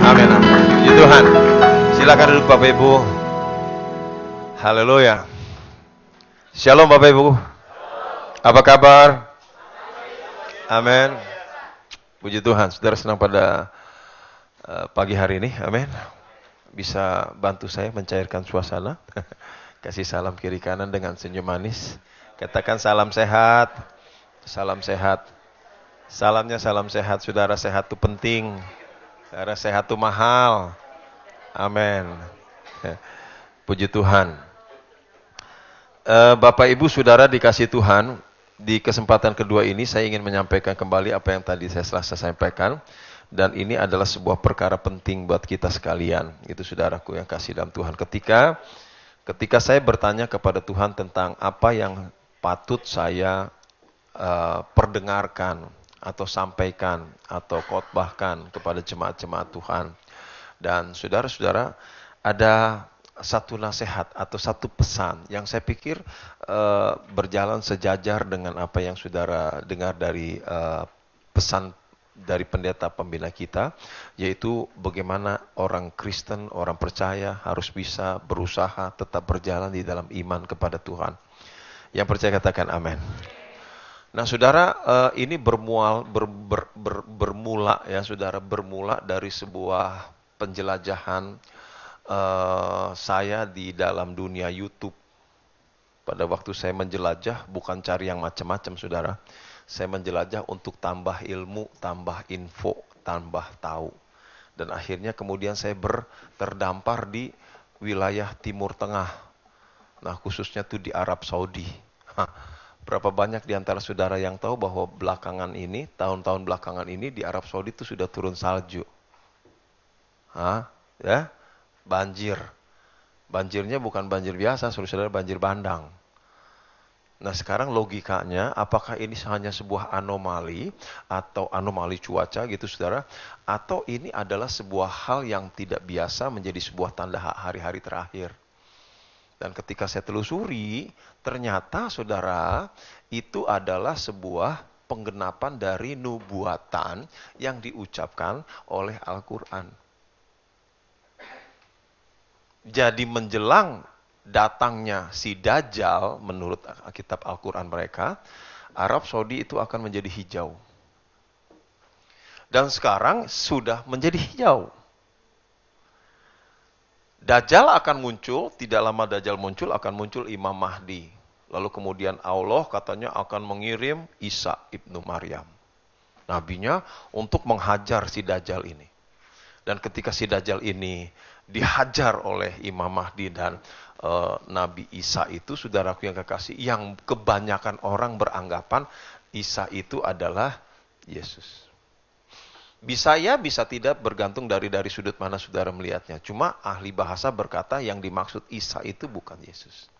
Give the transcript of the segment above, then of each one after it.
Amin, amin. Puji Tuhan. Silakan duduk Bapak Ibu. Haleluya. Shalom Bapak Ibu. Apa kabar? Amin. Puji Tuhan. Saudara senang pada pagi hari ini. Amin. Bisa bantu saya mencairkan suasana. Kasih salam kiri kanan dengan senyum manis. Katakan salam sehat. Salam sehat. Salamnya salam sehat. Saudara sehat itu penting. Saudara sehat itu mahal. Amin. Puji Tuhan. Bapak Ibu Saudara dikasih Tuhan, di kesempatan kedua ini saya ingin menyampaikan kembali apa yang tadi saya sampaikan. Dan ini adalah sebuah perkara penting buat kita sekalian. Itu saudaraku yang kasih dalam Tuhan. Ketika saya bertanya kepada Tuhan tentang apa yang patut saya perdengarkan atau sampaikan atau khotbahkan kepada jemaat-jemaat Tuhan. Dan saudara-saudara, ada satu nasihat atau satu pesan yang saya pikir berjalan sejajar dengan apa yang saudara dengar dari pesan dari pendeta pembina kita, yaitu bagaimana orang Kristen, orang percaya harus bisa berusaha tetap berjalan di dalam iman kepada Tuhan. Yang percaya katakan amin. Nah, saudara, ini bermula ya, saudara, bermula dari sebuah penjelajahan saya di dalam dunia YouTube. Pada waktu saya menjelajah, bukan cari yang macam-macam, saudara. Saya menjelajah untuk tambah ilmu, tambah info, tambah tahu. Dan akhirnya kemudian saya terdampar di wilayah Timur Tengah. Nah, khususnya tuh di Arab Saudi. Berapa banyak di antara saudara yang tahu bahwa belakangan ini, tahun-tahun belakangan ini di Arab Saudi itu sudah turun salju. Ya? Banjir. Banjirnya bukan banjir biasa, saudara-saudara, banjir bandang. Nah, sekarang logikanya, apakah ini hanya sebuah anomali atau anomali cuaca gitu, saudara? Atau ini adalah sebuah hal yang tidak biasa menjadi sebuah tanda hari-hari terakhir? Dan ketika saya telusuri, ternyata saudara, itu adalah sebuah penggenapan dari nubuatan yang diucapkan oleh Al-Quran. Jadi menjelang datangnya si Dajjal, menurut kitab Al-Quran mereka, Arab Saudi itu akan menjadi hijau. Dan sekarang sudah menjadi hijau. Dajjal akan muncul, tidak lama Dajjal muncul, akan muncul Imam Mahdi. Lalu kemudian Allah katanya akan mengirim Isa ibnu Maryam, nabinya, untuk menghajar si Dajjal ini. Dan ketika si Dajjal ini dihajar oleh Imam Mahdi dan Nabi Isa itu, saudaraku yang kekasih, yang kebanyakan orang beranggapan Isa itu adalah Yesus. Bisa ya, bisa tidak, bergantung dari sudut mana saudara melihatnya. Cuma ahli bahasa berkata yang dimaksud Isa itu bukan Yesus.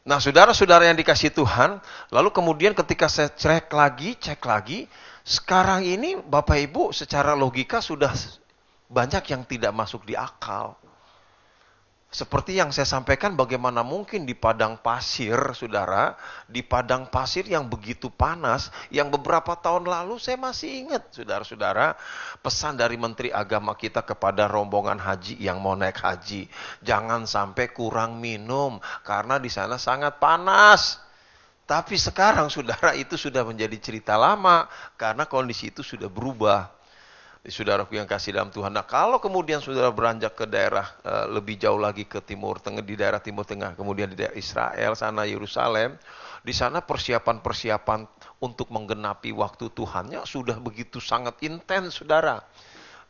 Nah, saudara-saudara yang dikasih Tuhan, lalu kemudian ketika saya cek lagi, sekarang ini Bapak Ibu secara logika sudah banyak yang tidak masuk di akal. Seperti yang saya sampaikan, bagaimana mungkin di padang pasir, saudara, di padang pasir yang begitu panas, yang beberapa tahun lalu saya masih ingat, saudara-saudara, pesan dari Menteri Agama kita kepada rombongan haji yang mau naik haji, jangan sampai kurang minum, karena di sana sangat panas. Tapi sekarang, saudara, itu sudah menjadi cerita lama, karena kondisi itu sudah berubah. Saudaraku yang kasih dalam Tuhan. Nah, kalau kemudian saudara beranjak ke daerah lebih jauh lagi ke Timur Tengah, di daerah Timur Tengah, kemudian di daerah Israel, sana Yerusalem, di sana persiapan-persiapan untuk menggenapi waktu Tuhannya sudah begitu sangat intens, saudara.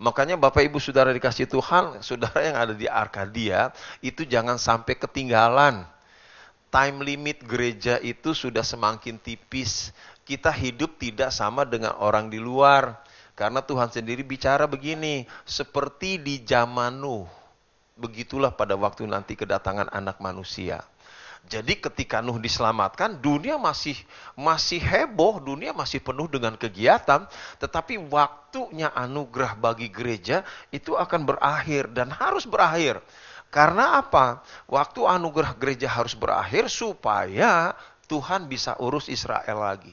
Makanya Bapak Ibu saudara dikasih Tuhan, saudara yang ada di Arkadia, itu jangan sampai ketinggalan. Time limit gereja itu sudah semakin tipis. Kita hidup tidak sama dengan orang di luar. Karena Tuhan sendiri bicara begini, seperti di zaman Nuh, begitulah pada waktu nanti kedatangan anak manusia. Jadi ketika Nuh diselamatkan, dunia masih heboh, dunia masih penuh dengan kegiatan, tetapi waktunya anugerah bagi gereja itu akan berakhir dan harus berakhir. Karena apa? Waktu anugerah gereja harus berakhir supaya Tuhan bisa urus Israel lagi.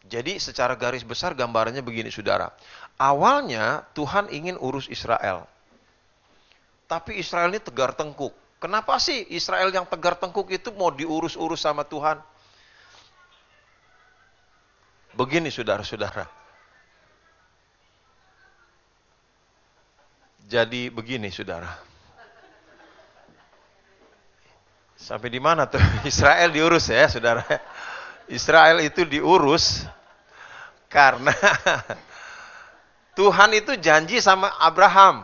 Jadi secara garis besar gambarannya begini saudara. Awalnya Tuhan ingin urus Israel. Tapi Israel ini tegar tengkuk. Kenapa sih Israel yang tegar tengkuk itu mau diurus-urus sama Tuhan? Begini saudara-saudara. Jadi begini saudara. Sampai di mana tuh? Israel diurus ya saudara. Israel itu diurus karena Tuhan itu janji sama Abraham.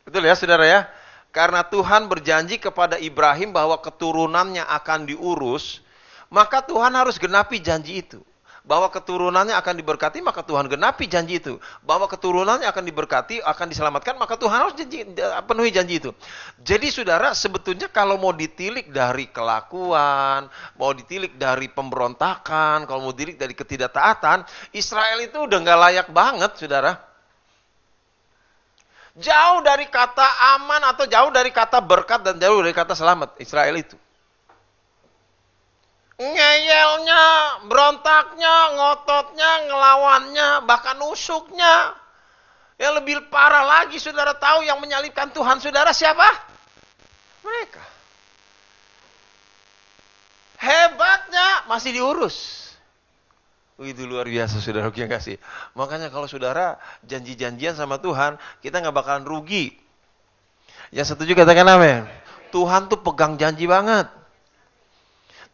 Betul ya saudara ya? Karena Tuhan berjanji kepada Ibrahim bahwa keturunannya akan diurus, maka Tuhan harus genapi janji itu. Bahwa keturunannya akan diberkati, maka Tuhan genapi janji itu. Bahwa keturunannya akan diberkati, akan diselamatkan, maka Tuhan harus penuhi janji itu. Jadi saudara, sebetulnya kalau mau ditilik dari kelakuan, mau ditilik dari pemberontakan, kalau mau ditilik dari ketidaktaatan, Israel itu udah nggak layak banget, saudara. Jauh dari kata aman atau jauh dari kata berkat dan jauh dari kata selamat, Israel itu. Ngeyelnya, berontaknya, ngototnya, ngelawannya, bahkan nusuknya. Yang lebih parah lagi, saudara tahu yang menyalibkan Tuhan saudara siapa? Mereka. Hebatnya masih diurus. Itu luar biasa saudara yang kasih. Makanya kalau saudara janji-janjian sama Tuhan, kita nggak bakalan rugi. Yang setuju katakan amin. Tuhan tuh pegang janji banget.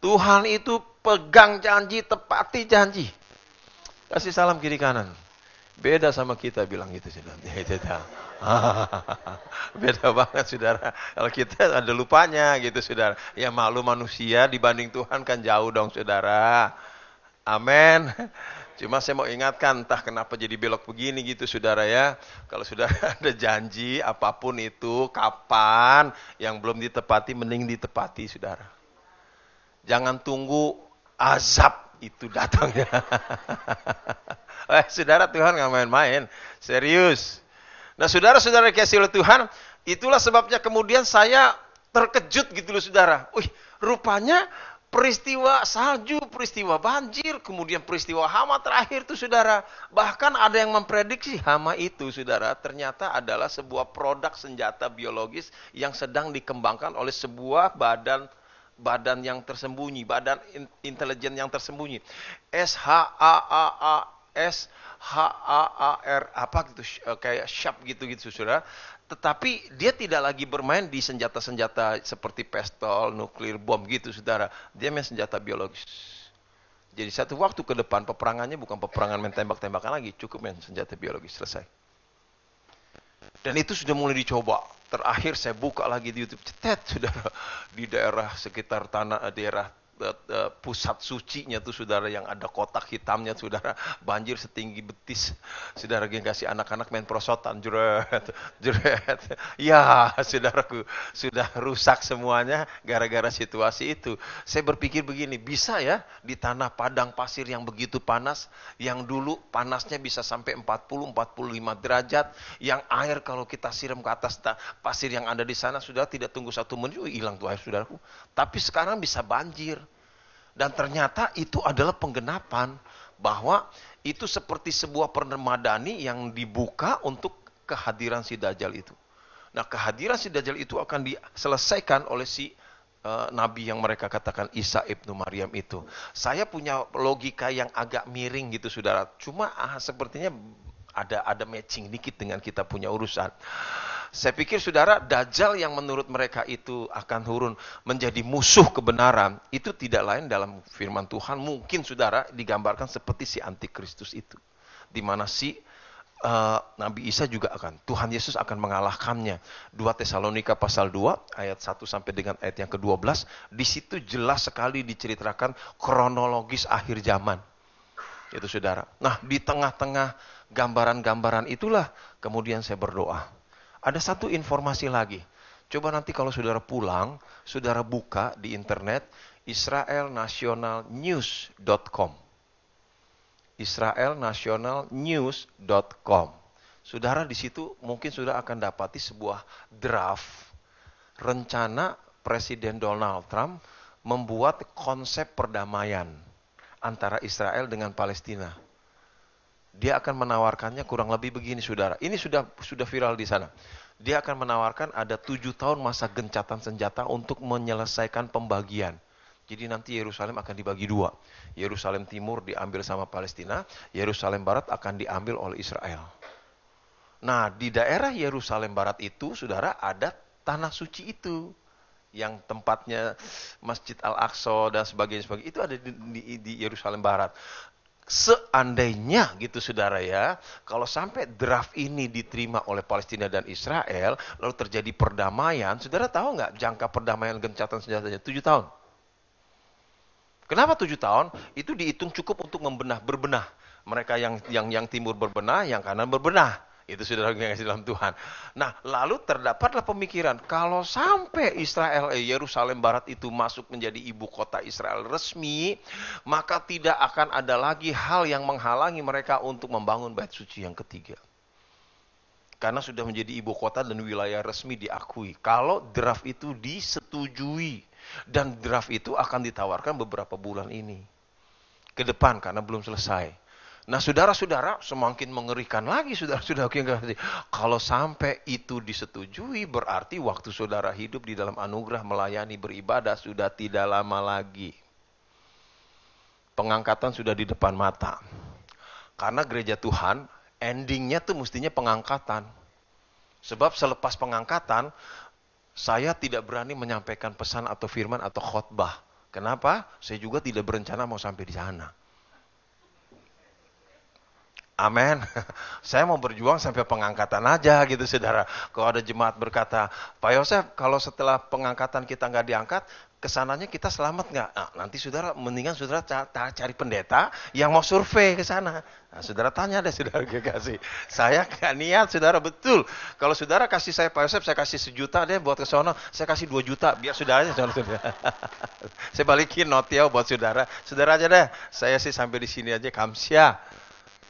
Tuhan itu pegang janji, tepati janji. Kasih salam kiri kanan. Beda sama kita bilang gitu saudara. Beda banget saudara. Kalau kita ada lupanya gitu saudara. Ya malu manusia dibanding Tuhan kan jauh dong saudara. Amin. Cuma saya mau ingatkan, entah kenapa jadi belok begini gitu saudara ya. Kalau saudara ada janji apapun itu, kapan yang belum ditepati, mending ditepati saudara. Jangan tunggu azab itu datangnya. Saudara, Tuhan nggak main-main. Serius. Nah saudara-saudara kasih oleh Tuhan, itulah sebabnya kemudian saya terkejut gitu loh saudara. Rupanya peristiwa salju, peristiwa banjir, kemudian peristiwa hama terakhir tuh saudara. Bahkan ada yang memprediksi hama itu saudara, ternyata adalah sebuah produk senjata biologis yang sedang dikembangkan oleh sebuah badan yang tersembunyi, badan intelijen yang tersembunyi. SHAAR apa gitu, kayak SHAP gitu saudara. Tetapi dia tidak lagi bermain di senjata-senjata seperti pistol, nuklir, bom gitu saudara. Dia main senjata biologis. Jadi satu waktu ke depan peperangannya bukan peperangan main tembak-tembakan lagi, cukup main senjata biologis, selesai. Dan itu sudah mulai dicoba. Terakhir saya buka lagi di YouTube, cetet saudara, di daerah sekitar daerah pusat sucinya tuh saudara, yang ada kotak hitamnya saudara, banjir setinggi betis saudara, yang kasih anak-anak main prosotan, jeret. Ya saudaraku, sudah rusak semuanya gara-gara situasi itu. Saya berpikir begini, bisa ya di tanah padang pasir yang begitu panas, yang dulu panasnya bisa sampai 40-45 derajat, yang air kalau kita siram ke atas pasir yang ada di sana sudah tidak tunggu 1 menit hilang tuh air saudaraku. Tapi sekarang bisa banjir. Dan ternyata itu adalah penggenapan bahwa itu seperti sebuah permadani yang dibuka untuk kehadiran si Dajjal itu. Nah, kehadiran si Dajjal itu akan diselesaikan oleh si nabi yang mereka katakan Isa ibnu Maryam itu. Saya punya logika yang agak miring gitu saudara. Cuma sepertinya ada matching dikit dengan kita punya urusan. Saya pikir saudara, Dajjal yang menurut mereka itu akan turun menjadi musuh kebenaran, itu tidak lain dalam firman Tuhan, mungkin saudara digambarkan seperti si antikristus itu. Di mana si Nabi Isa juga Tuhan Yesus akan mengalahkannya. 2 Tesalonika pasal 2 ayat 1 sampai dengan ayat yang ke-12, di situ jelas sekali diceritakan kronologis akhir zaman. Itu saudara. Nah, di tengah-tengah gambaran-gambaran itulah kemudian saya berdoa. Ada satu informasi lagi. Coba nanti kalau saudara pulang, saudara buka di internet israelnationalnews.com. israelnationalnews.com. Saudara di situ mungkin sudah akan dapati sebuah draft rencana Presiden Donald Trump membuat konsep perdamaian antara Israel dengan Palestina. Dia akan menawarkannya kurang lebih begini, saudara. Ini sudah viral di sana. Dia akan menawarkan ada 7 tahun masa gencatan senjata untuk menyelesaikan pembagian. Jadi nanti Yerusalem akan dibagi 2. Yerusalem Timur diambil sama Palestina, Yerusalem Barat akan diambil oleh Israel. Nah, di daerah Yerusalem Barat itu, saudara, ada tanah suci itu. Yang tempatnya Masjid Al-Aqsa dan sebagainya, itu ada di Yerusalem Barat. Seandainya gitu saudara ya, kalau sampai draft ini diterima oleh Palestina dan Israel, lalu terjadi perdamaian, saudara tahu nggak jangka perdamaian gencatan senjatanya? 7 tahun. Kenapa 7 tahun? Itu dihitung cukup untuk berbenah. Mereka yang timur berbenah, yang kanan berbenah. Itu saudara yang kasih dalam Tuhan. Nah, lalu terdapatlah pemikiran, kalau sampai Yerusalem Barat itu masuk menjadi ibu kota Israel resmi, maka tidak akan ada lagi hal yang menghalangi mereka untuk membangun bait suci yang ketiga. Karena sudah menjadi ibu kota dan wilayah resmi diakui. Kalau draft itu disetujui, dan draft itu akan ditawarkan beberapa bulan ini ke depan karena belum selesai. Nah, saudara-saudara, semakin mengerikan lagi, saudara-saudara. Kalau sampai itu disetujui, berarti waktu saudara hidup di dalam anugerah melayani beribadah sudah tidak lama lagi. Pengangkatan sudah di depan mata. Karena gereja Tuhan, endingnya tuh mestinya pengangkatan. Sebab selepas pengangkatan, saya tidak berani menyampaikan pesan atau firman atau khotbah. Kenapa? Saya juga tidak berencana mau sampai di sana. Amin. Saya mau berjuang sampai pengangkatan aja gitu saudara. Kalau ada jemaat berkata, Pak Yosef, kalau setelah pengangkatan kita nggak diangkat, kesananya kita selamat nggak? Nah, nanti saudara, mendingan saudara cari pendeta yang mau survei ke sana. Nah, saudara tanya deh saudara kasih. Saya nggak niat saudara, betul. Kalau saudara kasih saya Pak Yosef, saya kasih 1 juta deh buat ke sono, saya kasih 2 juta biar saudaranya saudara. Saya balikin notiau buat saudara. Saudara aja deh. Saya sih sampai di sini aja, kamsia.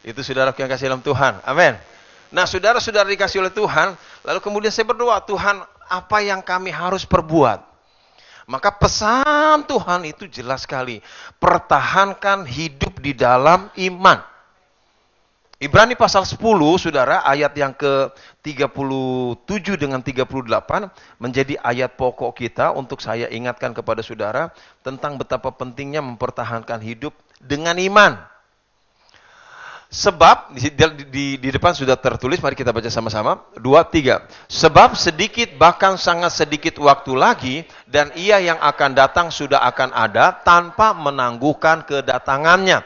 Itu saudara yang kasih dalam Tuhan. Amin. Nah, saudara-saudara dikasih oleh Tuhan, lalu kemudian saya berdoa, Tuhan, apa yang kami harus perbuat? Maka pesan Tuhan itu jelas sekali. Pertahankan hidup di dalam iman. Ibrani pasal 10, saudara, ayat yang ke-37 dengan 38, menjadi ayat pokok kita untuk saya ingatkan kepada saudara tentang betapa pentingnya mempertahankan hidup dengan iman. Sebab, di depan sudah tertulis, mari kita baca sama-sama. 2, 3. Sebab sedikit bahkan sangat sedikit waktu lagi, dan ia yang akan datang sudah akan ada, tanpa menangguhkan kedatangannya.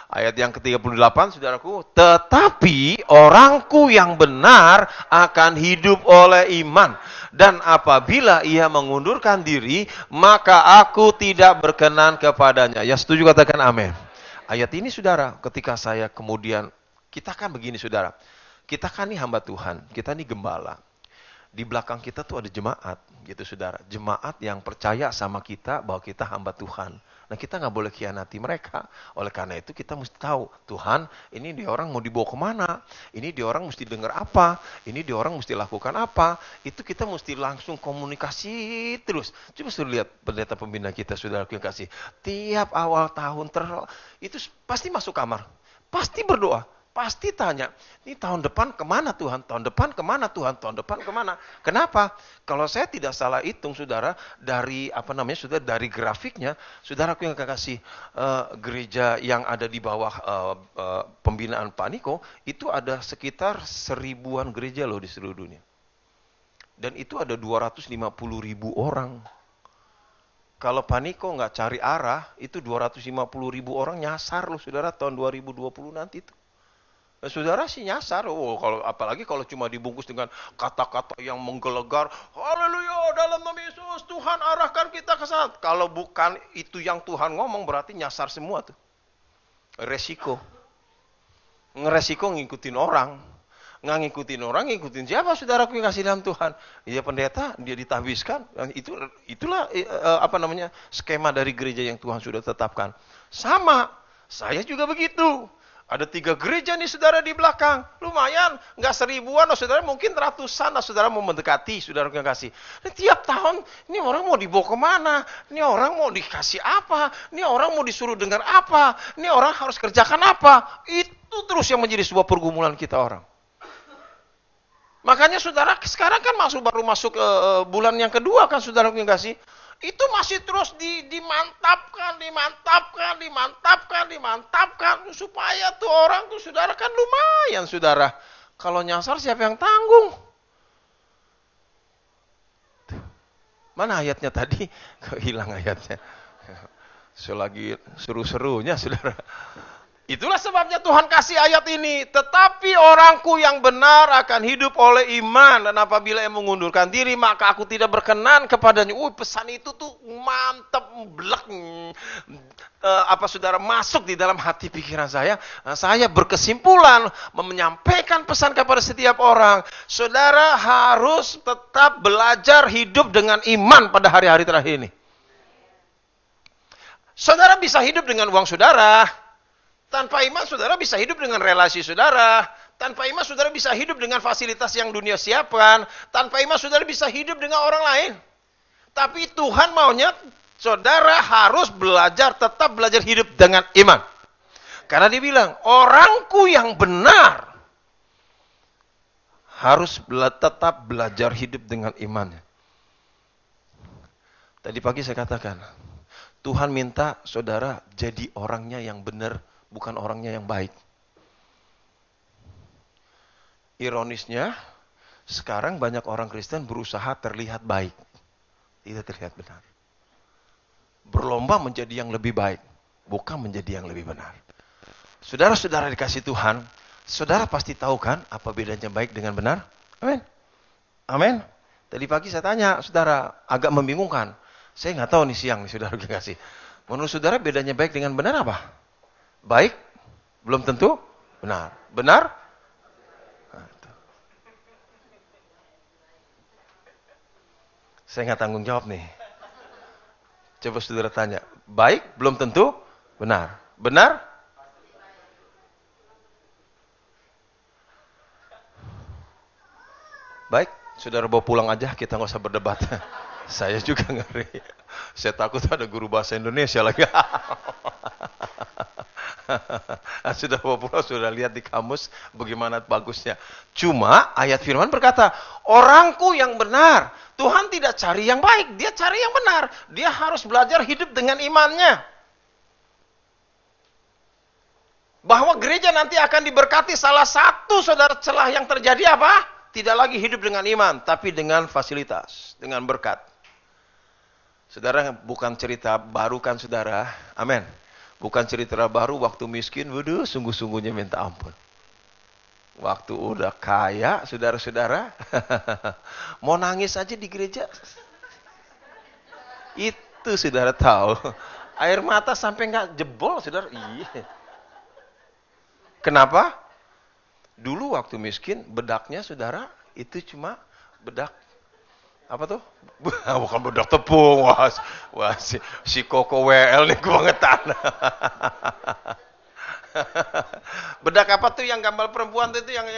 Ayat yang ke-38, saudaraku. Tetapi orangku yang benar akan hidup oleh iman. Dan apabila ia mengundurkan diri, maka aku tidak berkenan kepadanya. Ya setuju katakan amin. Ayat ini saudara, ketika saya kemudian, kita kan begini saudara, kita kan nih hamba Tuhan, kita nih gembala. Di belakang kita tuh ada jemaat, gitu saudara. Jemaat yang percaya sama kita bahwa kita hamba Tuhan. Nah, kita nggak boleh khianati mereka. Oleh karena itu kita mesti tahu, Tuhan, ini dia orang mau dibawa kemana? Ini dia orang mesti dengar apa? Ini dia orang mesti lakukan apa? Itu kita mesti langsung komunikasi terus. Coba sudah lihat pendeta pembina kita, saudara yang kasih. Tiap awal tahun itu pasti masuk kamar. Pasti berdoa. Pasti tanya, ini tahun depan kemana Tuhan? Tahun depan kemana Tuhan? Tahun depan kemana? Kenapa? Kalau saya tidak salah hitung, saudara, dari saudara, dari grafiknya, saudara aku yang kasih gereja yang ada di bawah pembinaan Pak Niko, itu ada sekitar 1000-an gereja loh di seluruh dunia. Dan itu ada 250.000 orang. Kalau Pak Niko nggak cari arah, itu 250.000 orang nyasar loh, saudara, tahun 2020 nanti itu. Saudara sih nyasar, apalagi kalau cuma dibungkus dengan kata-kata yang menggelegar, haleluya, dalam nama Yesus, Tuhan arahkan kita ke sana. Kalau bukan itu yang Tuhan ngomong, berarti nyasar semua tuh. Resiko. Ngeresiko ngikutin orang. Nggak ngikutin orang, ngikutin siapa saudaraku yang kasih dalam Tuhan? Dia pendeta, dia ditahbiskan. Itulah skema dari gereja yang Tuhan sudah tetapkan. Sama, saya juga begitu. Ada 3 gereja nih saudara di belakang. Lumayan, nggak 1000-an, saudara, mungkin ratusan, saudara mau mendekati, saudara yang kasih. Ini tiap tahun, ini orang mau dibawa kemana? Ini orang mau dikasih apa? Ini orang mau disuruh dengar apa? Ini orang harus kerjakan apa? Itu terus yang menjadi sebuah pergumulan kita orang. Makanya saudara sekarang kan baru masuk bulan yang kedua kan saudara yang kasih. Itu masih terus dimantapkan supaya tuh orang tuh saudara kan lumayan saudara. Kalau nyasar siapa yang tanggung? Mana ayatnya tadi? Kok hilang ayatnya? Selagi seru-serunya saudara. Itulah sebabnya Tuhan kasih ayat ini. Tetapi orangku yang benar akan hidup oleh iman. Dan apabila ia mengundurkan diri, maka aku tidak berkenan kepadanya. Pesan itu tuh mantep, blek. Saudara masuk di dalam hati pikiran saya. Nah, saya berkesimpulan menyampaikan pesan kepada setiap orang. Saudara harus tetap belajar hidup dengan iman pada hari-hari terakhir ini. Saudara bisa hidup dengan uang saudara. Tanpa iman, saudara bisa hidup dengan relasi saudara. Tanpa iman, saudara bisa hidup dengan fasilitas yang dunia siapkan. Tanpa iman, saudara bisa hidup dengan orang lain. Tapi Tuhan maunya, saudara harus tetap belajar hidup dengan iman. Karena dia bilang, orangku yang benar harus tetap belajar hidup dengan imannya. Tadi pagi saya katakan, Tuhan minta saudara jadi orangnya yang benar, bukan orangnya yang baik. Ironisnya, sekarang banyak orang Kristen berusaha terlihat baik. Tidak terlihat benar. Berlomba menjadi yang lebih baik, bukan menjadi yang lebih benar. Saudara-saudara dikasih Tuhan, saudara pasti tahu kan apa bedanya baik dengan benar? Amin. Amin. Tadi pagi saya tanya, saudara, agak membingungkan. Saya nggak tahu nih siang nih saudara dikasih. Menurut saudara bedanya baik dengan benar apa? Baik, belum tentu benar. Benar? Nah, saya nggak tanggung jawab nih. Coba saudara tanya. Baik, belum tentu benar. Benar? Baik, saudara bawa pulang aja, kita nggak usah berdebat. Saya juga ngeri. Saya takut ada guru bahasa Indonesia lagi. Sudah bawa pulang, sudah lihat di kamus bagaimana bagusnya. Cuma ayat firman berkata, orangku yang benar. Tuhan tidak cari yang baik, dia cari yang benar. Dia harus belajar hidup dengan imannya. Bahwa gereja nanti akan diberkati, salah satu saudara celah yang terjadi apa? Tidak lagi hidup dengan iman, tapi dengan fasilitas, dengan berkat. Saudara, bukan cerita baru kan saudara? Amin. Bukan cerita baru waktu miskin, waduh, sungguh-sungguhnya minta ampun. Waktu udah kaya, saudara-saudara, mau nangis aja di gereja. Itu saudara tahu. Air mata sampai nggak jebol, saudara. Iya. Kenapa? Dulu waktu miskin, bedaknya saudara, itu cuma bedak apa tuh? Bukan bedak tepung, wah si Koko WL nih kebangetan. Bedak apa tuh yang gambar perempuan tuh itu yang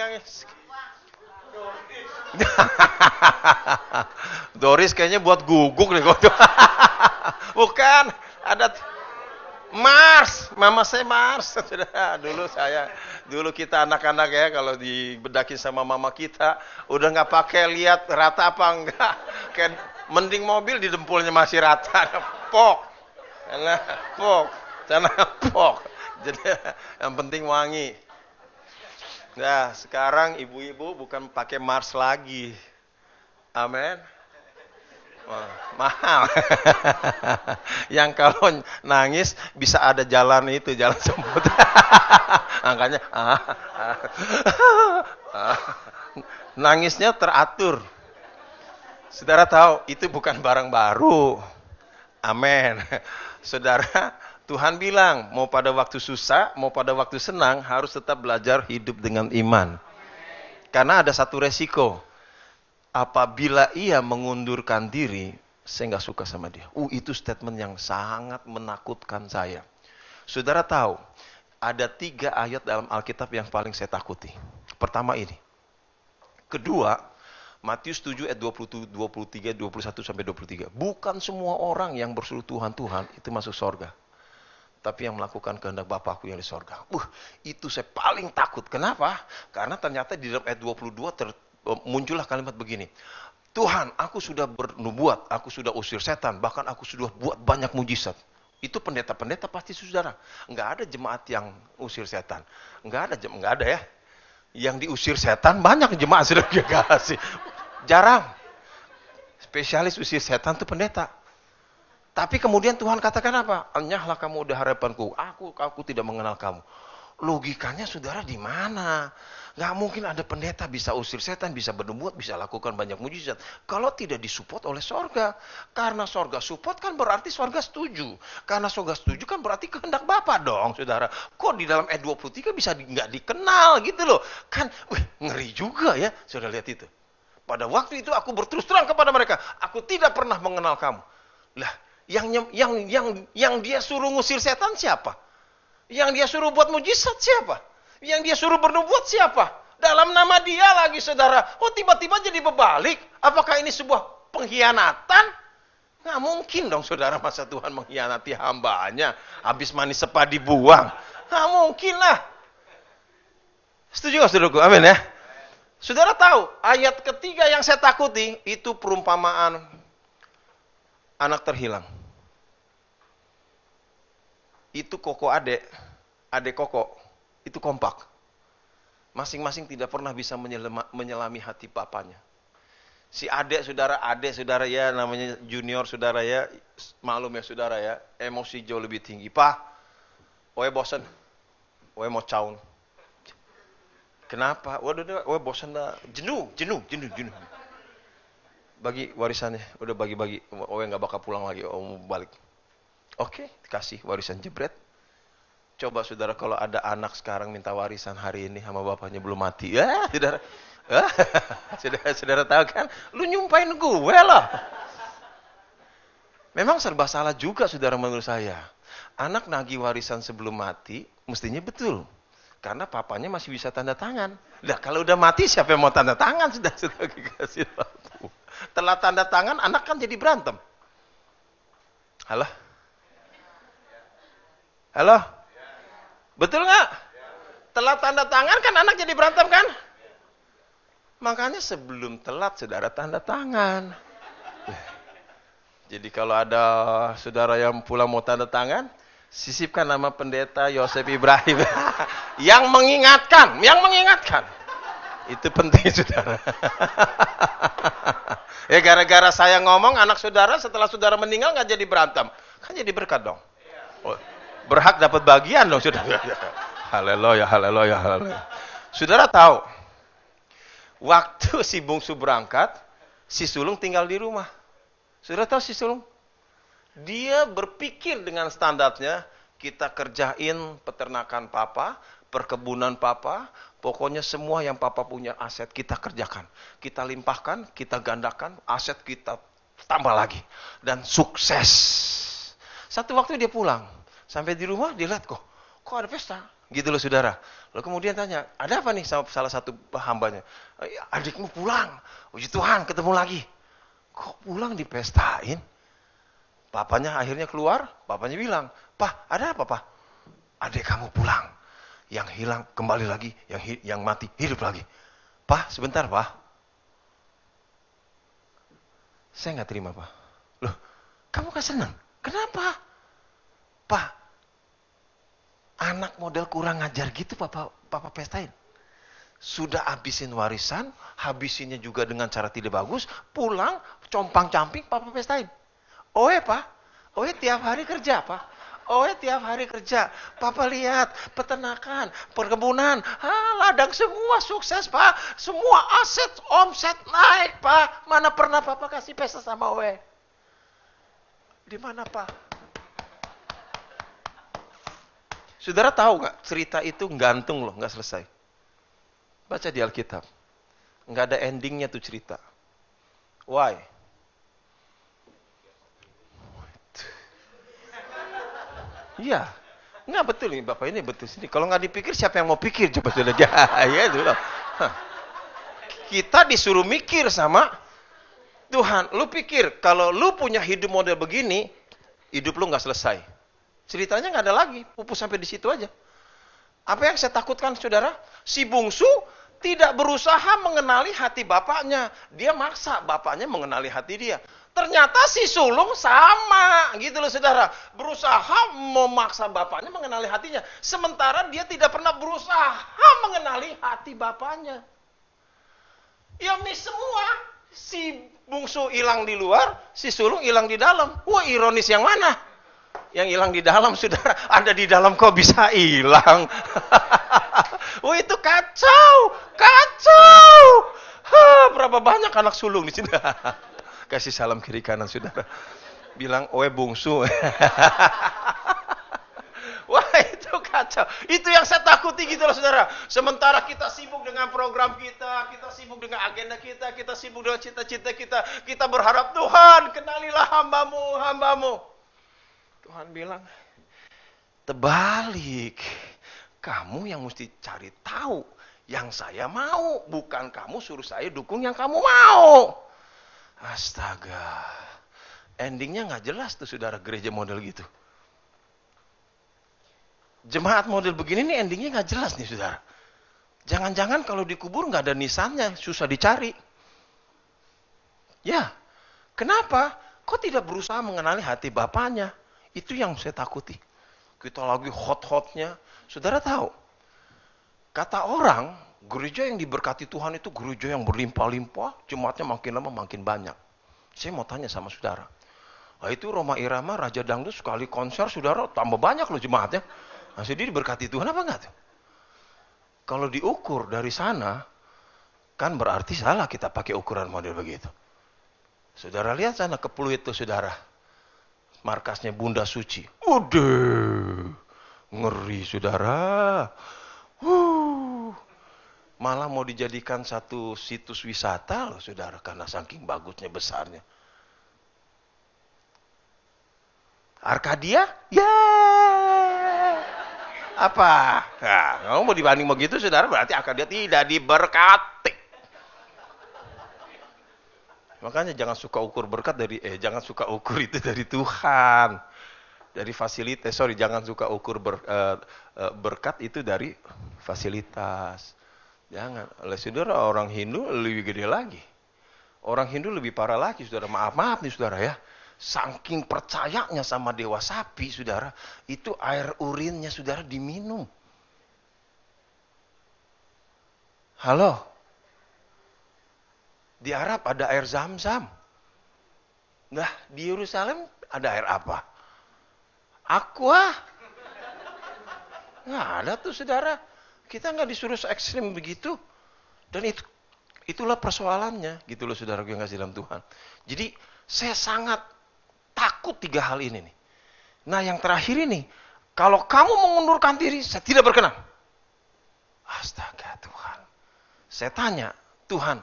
Doris kayaknya buat guguk nih kok. Bukan, ada Mars, mama saya Mars. Dulu kita anak-anak ya, kalau dibedakin sama mama kita, udah nggak pakai lihat rata apa enggak, kayak mending mobil di dempulnya masih rata, pok, sana pok. Jadi yang penting wangi. Nah, sekarang ibu-ibu bukan pakai Mars lagi, amin. Mahal. Yang kalau nangis bisa ada jalan itu, jalan semut. Angkanya nangisnya teratur. Saudara tahu itu bukan barang baru. Amin. Saudara, Tuhan bilang mau pada waktu susah, mau pada waktu senang harus tetap belajar hidup dengan iman. Karena ada satu resiko. Apabila ia mengundurkan diri, saya nggak suka sama dia. Itu statement yang sangat menakutkan saya. Saudara tahu, Ada 3 ayat dalam Alkitab yang paling saya takuti. Pertama ini. Kedua, Matius 7 ayat 20, 23, 21 sampai 23. Bukan semua orang yang berseru Tuhan, Tuhan itu masuk sorga. Tapi yang melakukan kehendak Bapakku yang di sorga. Itu saya paling takut. Kenapa? Karena ternyata di dalam ayat 22 muncullah kalimat begini. Tuhan, aku sudah bernubuat, aku sudah usir setan, bahkan aku sudah buat banyak mujizat. Itu pendeta-pendeta pasti saudara. Enggak ada jemaat yang usir setan. Enggak ada ya. Yang diusir setan banyak jemaat sudah kasih. Jarang. Spesialis usir setan itu pendeta. Tapi kemudian Tuhan katakan apa? Enyahlah kamu udah harapanku. Aku tidak mengenal kamu. Logikanya saudara di mana? Nggak mungkin ada pendeta bisa usir setan, bisa bernubuat, bisa lakukan banyak mujizat. Kalau tidak disupport oleh sorga. Karena sorga support kan berarti sorga setuju. Karena sorga setuju kan berarti kehendak Bapa dong, saudara. Kok di dalam ayat 23 bisa nggak dikenal gitu loh. Kan, ngeri juga ya. Saudara lihat itu. Pada waktu itu aku berterus terang kepada mereka. Aku tidak pernah mengenal kamu. Lah, yang dia suruh ngusir setan siapa? Yang dia suruh buat mujizat siapa? Yang dia suruh bernubuat siapa? Dalam nama dia lagi saudara. Tiba-tiba jadi berbalik. Apakah ini sebuah pengkhianatan? Nggak mungkin dong saudara, masa Tuhan mengkhianati hambanya. Habis manis sepa dibuang. Nggak mungkin lah. Setuju nggak saudaraku? Amin ya. Saudara tahu, ayat ketiga yang saya takuti, itu perumpamaan anak terhilang. Itu koko adek koko, itu kompak. Masing-masing tidak pernah bisa menyelami hati papanya. Si adek saudara ya, namanya junior saudara ya, maklum ya saudara ya, emosi jauh lebih tinggi. Pak, oe bosen, oe mau caun. Kenapa? Waduh, oe bosen dah, jenuh. Bagi warisannya, udah bagi-bagi, oe nggak bakal pulang lagi, mau balik. Oke, kasih warisan jebret. Coba saudara kalau ada anak sekarang minta warisan hari ini sama bapaknya belum mati. Ya, saudara. Saudara tahu kan? Lu nyumpain gue lah. Memang serba salah juga saudara menurut saya. Anak nagih warisan sebelum mati, mestinya betul. Karena papanya masih bisa tanda tangan. Nah, kalau udah mati siapa yang mau tanda tangan? Sudah kasih tahu. Telah tanda tangan, anak kan jadi berantem. Halo? Betul nggak? Telat tanda tangan kan anak jadi berantem kan? Makanya sebelum telat saudara tanda tangan. Jadi kalau ada saudara yang pulang mau tanda tangan, sisipkan nama pendeta Yosef Ibrahim. Yang mengingatkan. Itu penting saudara. Ya gara-gara saya ngomong anak saudara setelah saudara meninggal nggak jadi berantem. Kan jadi berkat dong. Berhak dapat bagian dong saudara. Haleluya. Saudara tahu, waktu si bungsu berangkat, si sulung tinggal di rumah. Saudara tahu si sulung? Dia berpikir dengan standarnya, kita kerjain peternakan papa, perkebunan papa, pokoknya semua yang papa punya aset kita kerjakan. Kita limpahkan, kita gandakan, aset kita tambah lagi. Dan sukses. Satu waktu dia pulang. Sampai di rumah dia lihat kok ada pesta. Gitu loh saudara. Lalu kemudian tanya, ada apa nih sama salah satu hambanya? Adikmu pulang. Puji Tuhan, ketemu lagi. Kok pulang dipestain? Papanya akhirnya keluar, papanya bilang, "Pak, ada apa, Pak?" "Adik kamu pulang. Yang hilang kembali lagi, yang mati hidup lagi." "Pak, sebentar, Pak." "Saya nggak terima, Pak." "Loh, kamu kan senang? Kenapa?" "Pak, anak model kurang ngajar gitu papa pestain. Sudah habisin warisan, habisinnya juga dengan cara tidak bagus, pulang, compang-camping papa pestain." "Oe Pak, oe tiap hari kerja Pak. Oe tiap hari kerja. Papa lihat, peternakan, perkebunan, ladang semua sukses Pak. Semua aset, omset naik Pak. Mana pernah Papa kasih pesta sama Oe?" "Di mana Pak?" Saudara tahu nggak, cerita itu gantung loh, nggak selesai. Baca di Alkitab. Nggak ada endingnya tuh cerita. Why? Iya. Nggak betul nih, Bapak ini betul sini. Kalau nggak dipikir, siapa yang mau pikir? Coba sudah ya itu loh. Kita disuruh mikir sama Tuhan. Lu pikir, kalau lu punya hidup model begini, hidup lu nggak selesai. Ceritanya nggak ada lagi, pupus sampai di situ aja. Apa yang saya takutkan, saudara? Si bungsu tidak berusaha mengenali hati bapaknya. Dia maksa bapaknya mengenali hati dia. Ternyata si sulung sama, gitu loh saudara. Berusaha memaksa bapaknya mengenali hatinya. Sementara dia tidak pernah berusaha mengenali hati bapaknya. Ya mis semua. Si bungsu hilang di luar, si sulung hilang di dalam. Wah, ironis yang mana? Yang hilang di dalam, saudara. Ada di dalam kok bisa hilang. Wah, itu kacau. Kacau. Berapa banyak anak sulung di sini. Kasih salam kiri kanan, saudara. Bilang, oe bungsu. Wah, itu kacau. Itu yang saya takuti gitu loh, saudara. Sementara kita sibuk dengan program kita sibuk dengan agenda kita sibuk dengan cita-cita kita berharap, Tuhan, kenalilah hambamu. Tuhan bilang, terbalik. Kamu yang mesti cari tahu yang saya mau. Bukan kamu suruh saya dukung yang kamu mau. Astaga. Endingnya nggak jelas tuh, saudara, gereja model gitu. Jemaat model begini nih endingnya nggak jelas nih, saudara. Jangan-jangan kalau dikubur nggak ada nisannya, susah dicari. Ya, kenapa? Kok tidak berusaha mengenali hati bapaknya? Itu yang saya takuti. Kita lagi hot-hotnya. Saudara tahu, kata orang, gereja yang diberkati Tuhan itu gereja yang berlimpah-limpah, jemaatnya makin lama makin banyak. Saya mau tanya sama saudara. Nah, itu Roma Irama, Raja Dangdut sekali konser, saudara, tambah banyak loh jemaatnya. Nah, jadi diberkati Tuhan apa enggak tuh? Kalau diukur dari sana, kan berarti salah kita pakai ukuran model begitu. Saudara lihat sana ke Pluit tuh, saudara. Markasnya Bunda Suci. Udah, ngeri, saudara. Malah mau dijadikan satu situs wisata loh, saudara, karena saking bagusnya, besarnya. Arkadia? Ya. Apa? Nah, kamu mau dibanding begitu, saudara, berarti Arkadia tidak diberkati. Makanya jangan suka ukur berkat jangan suka ukur itu dari Tuhan. Dari fasilitas, jangan suka ukur berkat itu dari fasilitas. Jangan. Oleh saudara, orang Hindu lebih gede lagi. Orang Hindu lebih parah lagi, saudara. Maaf nih, saudara ya. Saking percayanya sama dewa sapi, saudara, itu air urinnya, saudara, diminum. Halo? Di Arab ada air Zam-Zam. Nah, di Yerusalem ada air apa? Aqua. Nggak ada tuh, saudara. Kita nggak disuruh se-ekstrim begitu. Dan itulah persoalannya, gitu loh, saudara, yang ngasih dalam Tuhan. Jadi, saya sangat takut 3 hal ini nih. Nah, yang terakhir ini, kalau kamu mengundurkan diri, saya tidak berkenan. Astaga, Tuhan. Saya tanya, Tuhan,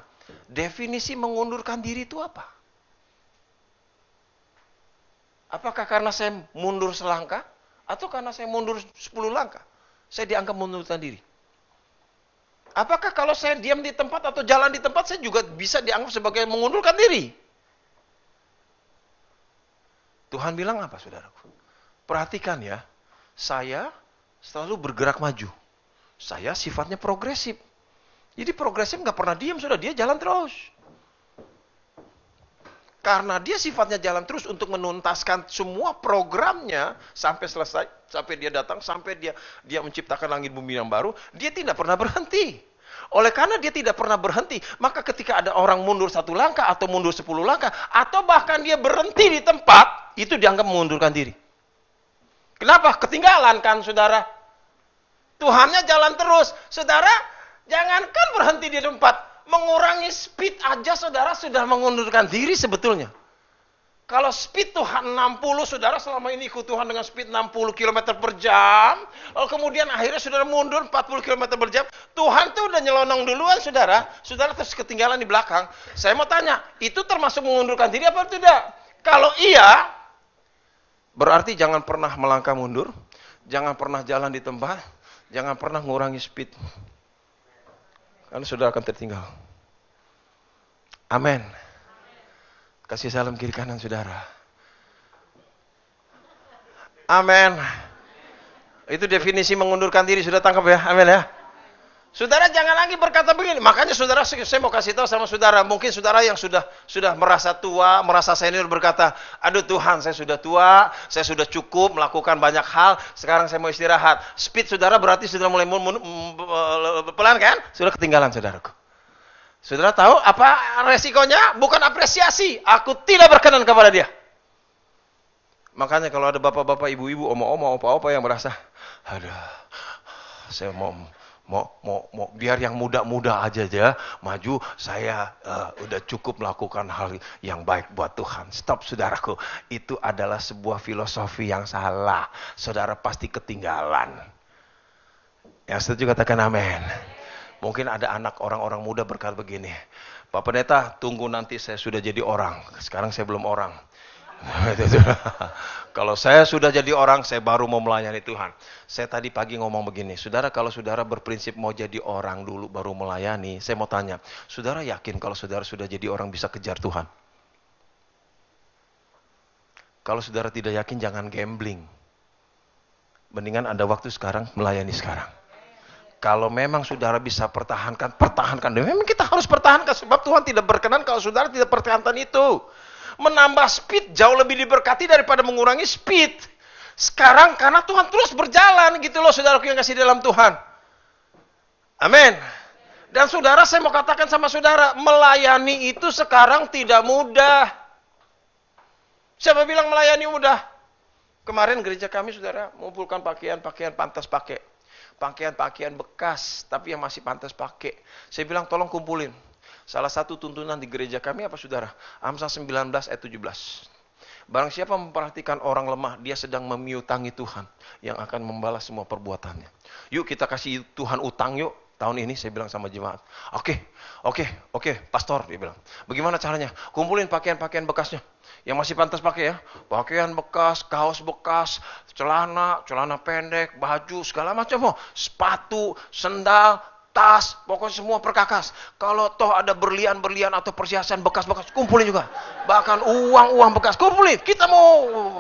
definisi mengundurkan diri itu apa? Apakah karena saya mundur selangkah? Atau karena saya mundur 10 langkah? Saya dianggap mengundurkan diri. Apakah kalau saya diam di tempat atau jalan di tempat, saya juga bisa dianggap sebagai mengundurkan diri? Tuhan bilang apa, saudaraku? Perhatikan ya, saya selalu bergerak maju. Saya sifatnya progresif. Jadi progresif nggak pernah diam, sudah, dia jalan terus. Karena dia sifatnya jalan terus untuk menuntaskan semua programnya sampai selesai, sampai dia datang, sampai dia menciptakan langit bumi yang baru, dia tidak pernah berhenti. Oleh karena dia tidak pernah berhenti, maka ketika ada orang mundur 1 langkah atau mundur 10 langkah, atau bahkan dia berhenti di tempat, itu dianggap mengundurkan diri. Kenapa? Ketinggalan kan, saudara? Tuhannya jalan terus. Saudara, jangankan berhenti di tempat, mengurangi speed aja, saudara, sudah mengundurkan diri sebetulnya. Kalau speed Tuhan 60, saudara selama ini ikut Tuhan dengan speed 60 km per jam, lalu kemudian akhirnya saudara mundur 40 km per jam, Tuhan tuh udah nyelonong duluan, saudara terus ketinggalan di belakang. Saya mau tanya, itu termasuk mengundurkan diri apa tidak? Kalau iya, berarti jangan pernah melangkah mundur, Jangan pernah jalan di tempat, jangan pernah ngurangi speed. Karena saudara akan tertinggal. Amin. Kasih salam kiri kanan saudara. Amin. Itu definisi mengundurkan diri, sudah tangkap ya? Amin ya. Saudara jangan lagi berkata begini. Makanya saudara, saya mau kasih tahu sama saudara. Mungkin saudara yang sudah merasa tua, merasa senior berkata, aduh Tuhan, saya sudah tua, saya sudah cukup melakukan banyak hal, sekarang saya mau istirahat. Speed saudara berarti sudah mulai pelan kan? Sudah ketinggalan saudaraku. Saudara tahu apa resikonya? Bukan apresiasi. Aku tidak berkenan kepada dia. Makanya kalau ada bapak-bapak, ibu-ibu, oma-oma, opa-opa yang merasa, aduh, saya mau biar yang muda-muda aja maju, saya udah cukup melakukan hal yang baik buat Tuhan. Stop saudaraku, itu adalah sebuah filosofi yang salah. Saudara pasti ketinggalan. Yang setuju katakan amin. Mungkin ada anak orang-orang muda berkata begini, Pak Pendeta, tunggu nanti saya sudah jadi orang. Sekarang saya belum orang. Kalau saya sudah jadi orang, saya baru mau melayani Tuhan. Saya tadi pagi ngomong begini, saudara, kalau saudara berprinsip mau jadi orang dulu baru melayani, saya mau tanya, saudara yakin kalau saudara sudah jadi orang bisa kejar Tuhan? Kalau saudara tidak yakin, jangan gambling. Mendingan ada waktu sekarang, melayani sekarang. Kalau memang saudara bisa pertahankan. Memang kita harus pertahankan, sebab Tuhan tidak berkenan kalau saudara tidak pertahankan itu. Menambah speed jauh lebih diberkati daripada mengurangi speed. Sekarang karena Tuhan terus berjalan gitu loh saudaraku yang kasih dalam Tuhan. Amin. Dan saudara, saya mau katakan sama saudara, melayani itu sekarang tidak mudah. Siapa bilang melayani mudah? Kemarin gereja kami saudara mengumpulkan pakaian pantas pakai. Pakaian bekas tapi yang masih pantas pakai. Saya bilang tolong kumpulin. Salah satu tuntunan di gereja kami apa saudara? Amsal 19 ayat 17. Barang siapa memperhatikan orang lemah, dia sedang memiutangi Tuhan yang akan membalas semua perbuatannya. Yuk kita kasih Tuhan utang yuk. Tahun ini saya bilang sama jemaat. Oke, pastor dia bilang. Bagaimana caranya? Kumpulin pakaian-pakaian bekasnya. Yang masih pantas pakai ya. Pakaian bekas, kaos bekas, celana pendek, baju, segala macam. Sepatu, sendal, tas, pokoknya semua perkakas. Kalau toh ada berlian-berlian atau perhiasan bekas-bekas, kumpulin juga. Bahkan uang-uang bekas, kumpulin. Kita mau...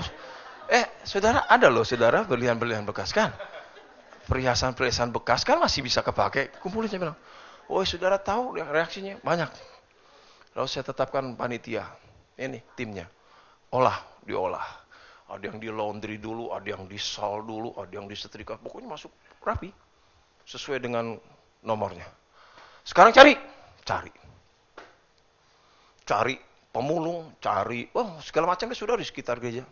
saudara, ada loh saudara berlian-berlian bekas kan? Perhiasan-perhiasan bekas kan masih bisa kepakai. Kumpulin, saya bilang. Oh, saudara tahu reaksinya? Banyak. Lalu saya tetapkan panitia. Ini timnya. Diolah. Ada yang di laundry dulu, ada yang di sol dulu, ada yang disetrika. Pokoknya masuk rapi. Sesuai dengan nomornya. Sekarang cari pemulung, segala macamnya sudah di sekitar gereja.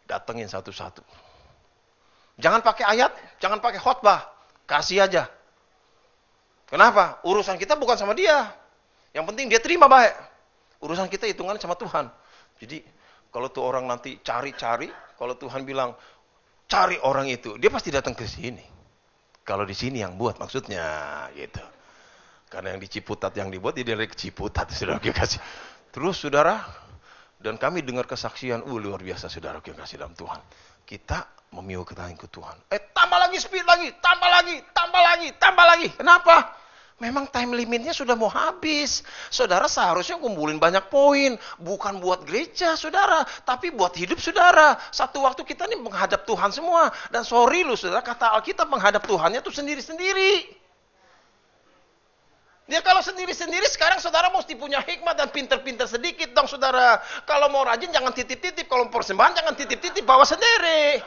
Datengin satu-satu. Jangan pakai ayat, jangan pakai khotbah, kasih aja. Kenapa? Urusan kita bukan sama dia. Yang penting dia terima baik. Urusan kita hitungan sama Tuhan. Jadi kalau tuh orang nanti cari-cari, kalau Tuhan bilang cari orang itu, dia pasti datang ke sini. Kalau di sini yang buat maksudnya gitu. Karena yang di Ciputat yang dibuat dia dari Ciputat saudara kasih. Terus saudara, dan kami dengar kesaksian luar biasa saudara yang kasih dalam Tuhan. Kita memiukan ke Tuhan. Tambah lagi speed lagi, tambah lagi. Kenapa? Memang time limitnya sudah mau habis. Saudara seharusnya kumpulin banyak poin. Bukan buat gereja, saudara. Tapi buat hidup saudara. Satu waktu kita nih menghadap Tuhan semua. Dan sorry lu, saudara, kata Alkitab menghadap Tuhannya tuh sendiri-sendiri. Ya kalau sendiri-sendiri sekarang saudara mesti punya hikmat dan pinter-pinter sedikit dong saudara. Kalau mau rajin jangan titip-titip. Kalau persembahan jangan titip-titip, bawa sendiri.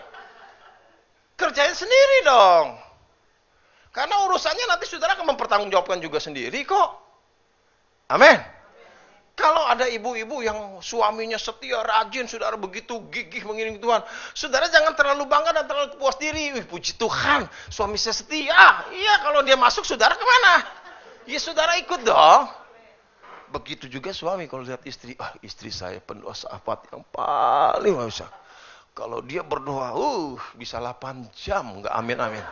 Kerjain sendiri dong. Karena urusannya nanti saudara akan mempertanggungjawabkan juga sendiri kok. Amin. Kalau ada ibu-ibu yang suaminya setia, rajin, saudara begitu gigih mengiring Tuhan. Saudara jangan terlalu bangga dan terlalu puas diri. Puji Tuhan, suami saya setia. Iya, kalau dia masuk, saudara kemana? Ya saudara ikut dong. Begitu juga suami kalau lihat istri. Istri saya pendoa sahabat yang paling bisa. Kalau dia berdoa, bisa 8 jam. Enggak amin-amin.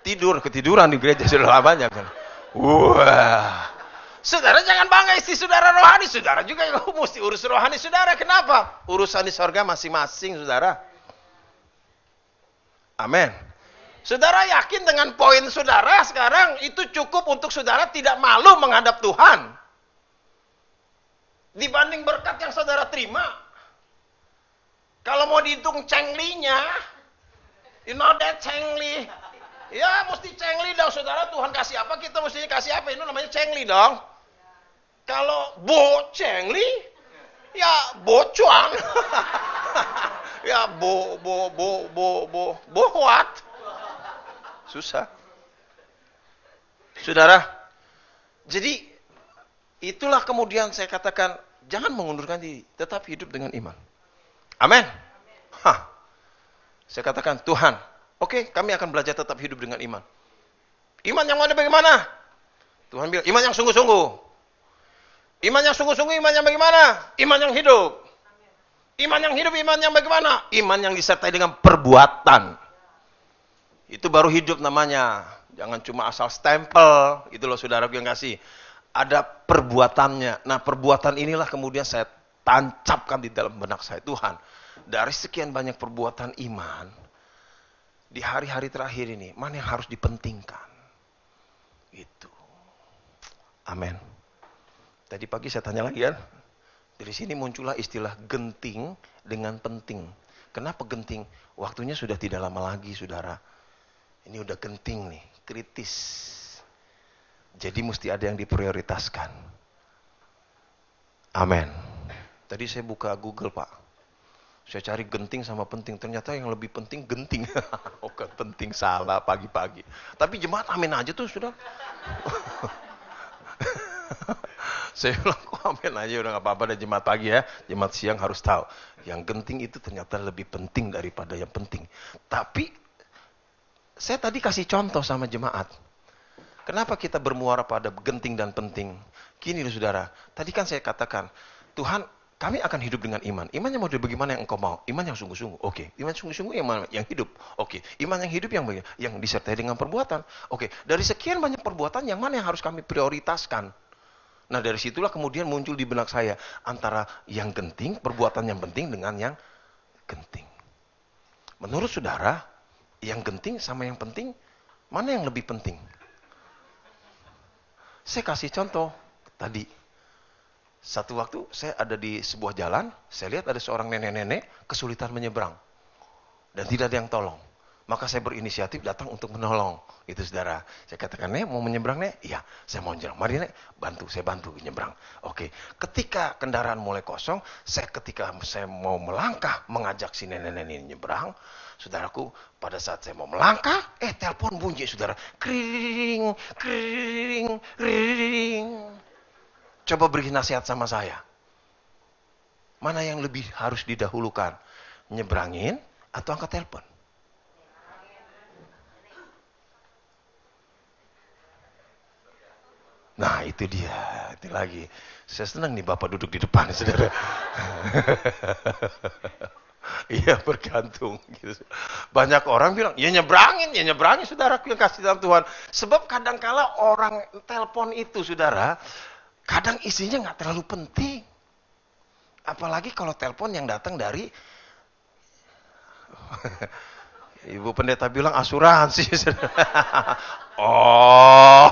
Ketiduran di gereja sudah banyak kan. Wah. Saudara jangan bangga istri saudara rohani, saudara juga yang mesti urus rohani saudara. Kenapa? Urusan di sorga masing-masing saudara. Amin. Saudara yakin dengan poin saudara sekarang itu cukup untuk saudara tidak malu menghadap Tuhan? Dibanding berkat yang saudara terima. Kalau mau dihitung cenglinya, you know that cengli. Ya mesti cengli dong saudara, Tuhan kasih apa kita mesti kasih apa, itu namanya cengli dong. Kalau bo cengli, ya bocuan. Ya bo what? Susah. Saudara, jadi itulah kemudian saya katakan, jangan mengundurkan diri, tetap hidup dengan iman. Amin. Saya katakan, Tuhan, oke, kami akan belajar tetap hidup dengan iman. Iman yang mana bagaimana? Tuhan bilang, iman yang sungguh-sungguh. Iman yang sungguh-sungguh, iman yang bagaimana? Iman yang hidup. Iman yang hidup, iman yang bagaimana? Iman yang disertai dengan perbuatan. Itu baru hidup namanya. Jangan cuma asal stempel. Itu loh saudaraku yang kasih. Ada perbuatannya. Nah perbuatan inilah kemudian saya tancapkan di dalam benak saya. Tuhan, dari sekian banyak perbuatan iman, di hari-hari terakhir ini, mana yang harus dipentingkan? Itu. Amin. Tadi pagi saya tanya lagi kan. Dari sini muncullah istilah genting dengan penting. Kenapa genting? Waktunya sudah tidak lama lagi saudara. Ini udah genting nih, kritis. Jadi mesti ada yang diprioritaskan. Amin. Tadi saya buka Google Pak. Saya cari genting sama penting. Ternyata yang lebih penting genting. Oke, penting salah pagi-pagi. Tapi jemaat amin aja tuh sudah. Saya bilang, kok amin aja udah gak apa-apa deh jemaat pagi ya. Jemaat siang harus tahu. Yang genting itu ternyata lebih penting daripada yang penting. Tapi saya tadi kasih contoh sama jemaat. Kenapa kita bermuara pada genting dan penting? Gini loh saudara, tadi kan saya katakan, Tuhan kami akan hidup dengan iman. Iman yang model bagaimana yang engkau mau? Iman yang sungguh-sungguh. Oke. Iman sungguh-sungguh yang mana? Yang hidup. Oke. Iman yang hidup yang disertai dengan perbuatan. Oke. Dari sekian banyak perbuatan, yang mana yang harus kami prioritaskan? Nah dari situlah kemudian muncul di benak saya antara yang genting, perbuatan yang penting dengan yang genting. Menurut saudara, yang genting sama yang penting, mana yang lebih penting? Saya kasih contoh tadi. Satu waktu saya ada di sebuah jalan, saya lihat ada seorang nenek-nenek kesulitan menyeberang. Dan tidak ada yang tolong. Maka saya berinisiatif datang untuk menolong. Itu saudara. Saya katakan, Nek mau menyeberang Nek? Iya, saya mau menyeberang. Mari Nek, saya bantu menyeberang. Oke, ketika kendaraan mulai kosong, ketika saya mau melangkah mengajak si nenek-nenek ini menyeberang, saudaraku, pada saat saya mau melangkah, telepon bunyi saudara. Kring, kring, kring. Coba beri nasihat sama saya. Mana yang lebih harus didahulukan? Nyebrangin atau angkat telepon? Nah itu dia, itu lagi. Saya senang nih Bapak duduk di depan, saudara. Iya bergantung. Gitu. Banyak orang bilang, ya nyebrangin saudaraku yang kasih dalam Tuhan. Sebab kadangkala orang telepon itu saudara, kadang isinya nggak terlalu penting. Apalagi kalau telepon yang datang dari Ibu pendeta bilang asuransi. Oh.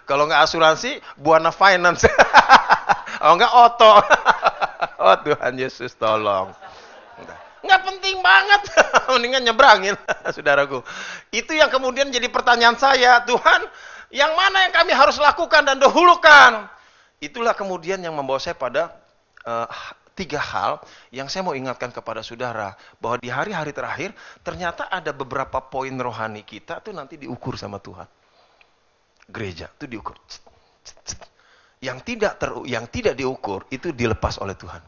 Kalau nggak asuransi, Buana Finance. Oh nggak Oto. Oh Tuhan Yesus tolong. Nggak penting banget. Mendingan nyebrangin, saudaraku. Itu yang kemudian jadi pertanyaan saya. Tuhan, yang mana yang kami harus lakukan dan dahulukan? Itulah kemudian yang membawa saya pada 3 hal yang saya mau ingatkan kepada saudara. Bahwa di hari-hari terakhir, ternyata ada beberapa poin rohani kita tuh nanti diukur sama Tuhan. Gereja itu diukur. Yang tidak diukur, itu dilepas oleh Tuhan.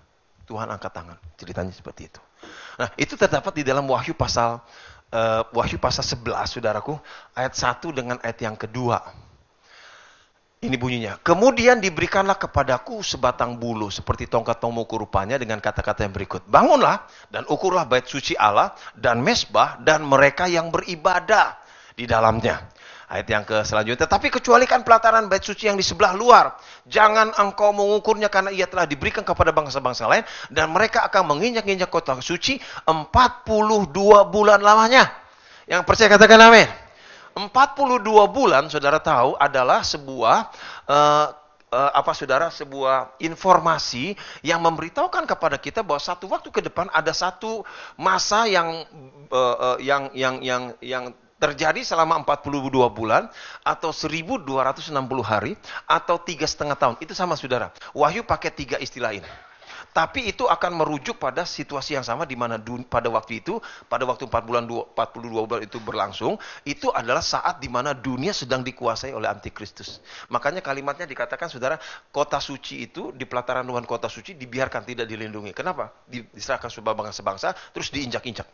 Tuhan angkat tangan. Ceritanya seperti itu. Nah, itu terdapat di dalam Wahyu pasal 11, saudaraku. Ayat 1 dengan ayat yang kedua. Ini bunyinya. Kemudian diberikanlah kepadaku sebatang bulu seperti tongkat pengukur rupanya dengan kata-kata yang berikut. Bangunlah dan ukurlah bait suci Allah dan mesbah dan mereka yang beribadah di dalamnya. Ayat yang ke selanjutnya. Tetapi kecualikan pelataran bait suci yang di sebelah luar. Jangan engkau mengukurnya karena ia telah diberikan kepada bangsa-bangsa lain. Dan mereka akan menginjak-injak kota suci 42 bulan lamanya. Yang percaya katakan amin. 42 bulan, saudara tahu, adalah sebuah sebuah informasi yang memberitahukan kepada kita bahwa satu waktu ke depan ada satu masa yang terjadi selama 42 bulan atau 1260 hari atau 3,5 tahun. Itu sama, saudara. Wahyu pakai 3 istilah ini. Tapi itu akan merujuk pada situasi yang sama di mana pada waktu 42 bulan itu berlangsung, itu adalah saat di mana dunia sedang dikuasai oleh antikristus. Makanya kalimatnya dikatakan, saudara, kota suci itu, di pelataran Tuhan kota suci dibiarkan tidak dilindungi. Kenapa? Diserahkan sebuah bangsa-bangsa, terus diinjak-injak.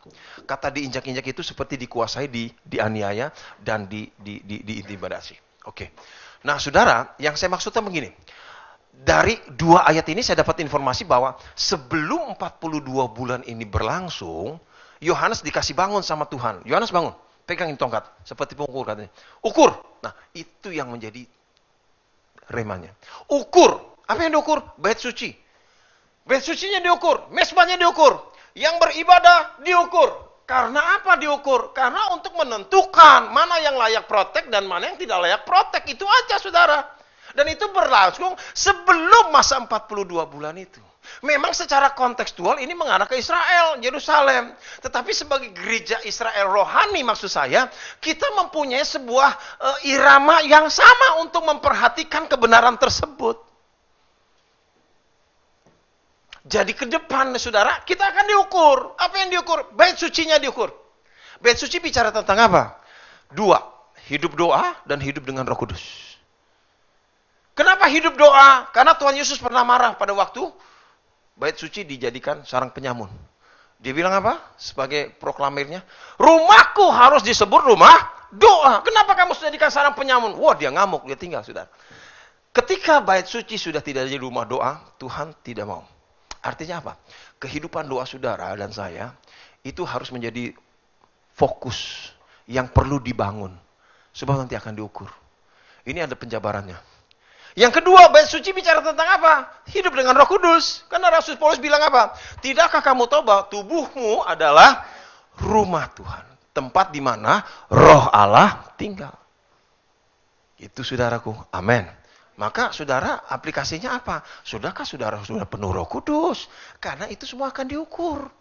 Kata diinjak-injak itu seperti dikuasai, dianiaya, dan diintimidasi. Oke. Nah, saudara, yang saya maksudnya begini. Dari 2 ayat ini saya dapat informasi bahwa sebelum 42 bulan ini berlangsung, Yohanes dikasih bangun sama Tuhan. Yohanes bangun, pegangin tongkat, seperti pengukur katanya. Ukur. Nah, itu yang menjadi remanya. Ukur. Apa yang diukur? Bait suci. Bait sucinya diukur, mesbahnya diukur, yang beribadah diukur. Karena apa diukur? Karena untuk menentukan mana yang layak protek dan mana yang tidak layak protek. Itu aja, saudara. Dan itu berlangsung sebelum masa 42 bulan itu. Memang secara kontekstual ini mengarah ke Israel, Yerusalem. Tetapi sebagai gereja Israel rohani, maksud saya, kita mempunyai sebuah irama yang sama untuk memperhatikan kebenaran tersebut. Jadi ke depan, saudara, kita akan diukur. Apa yang diukur? Bait sucinya diukur. Bait suci bicara tentang apa? 2, hidup doa dan hidup dengan Roh Kudus. Kenapa hidup doa? Karena Tuhan Yesus pernah marah pada waktu bait suci dijadikan sarang penyamun. Dia bilang apa? Sebagai proklamirnya, rumahku harus disebut rumah doa. Kenapa kamu jadikan sarang penyamun? Wah, dia ngamuk, dia tinggal, saudara. Ketika bait suci sudah tidak jadi rumah doa, Tuhan tidak mau. Artinya apa? Kehidupan doa saudara dan saya itu harus menjadi fokus yang perlu dibangun. Sebab nanti akan diukur. Ini ada penjabarannya. Yang kedua, bait suci bicara tentang apa? Hidup dengan Roh Kudus. Karena Rasul Paulus bilang apa? Tidakkah kamu tahu bahwa tubuhmu adalah rumah Tuhan, tempat di mana Roh Allah tinggal. Itu, saudaraku. Amin. Maka saudara, aplikasinya apa? Sudahkah saudara sudah penuh Roh Kudus? Karena itu semua akan diukur.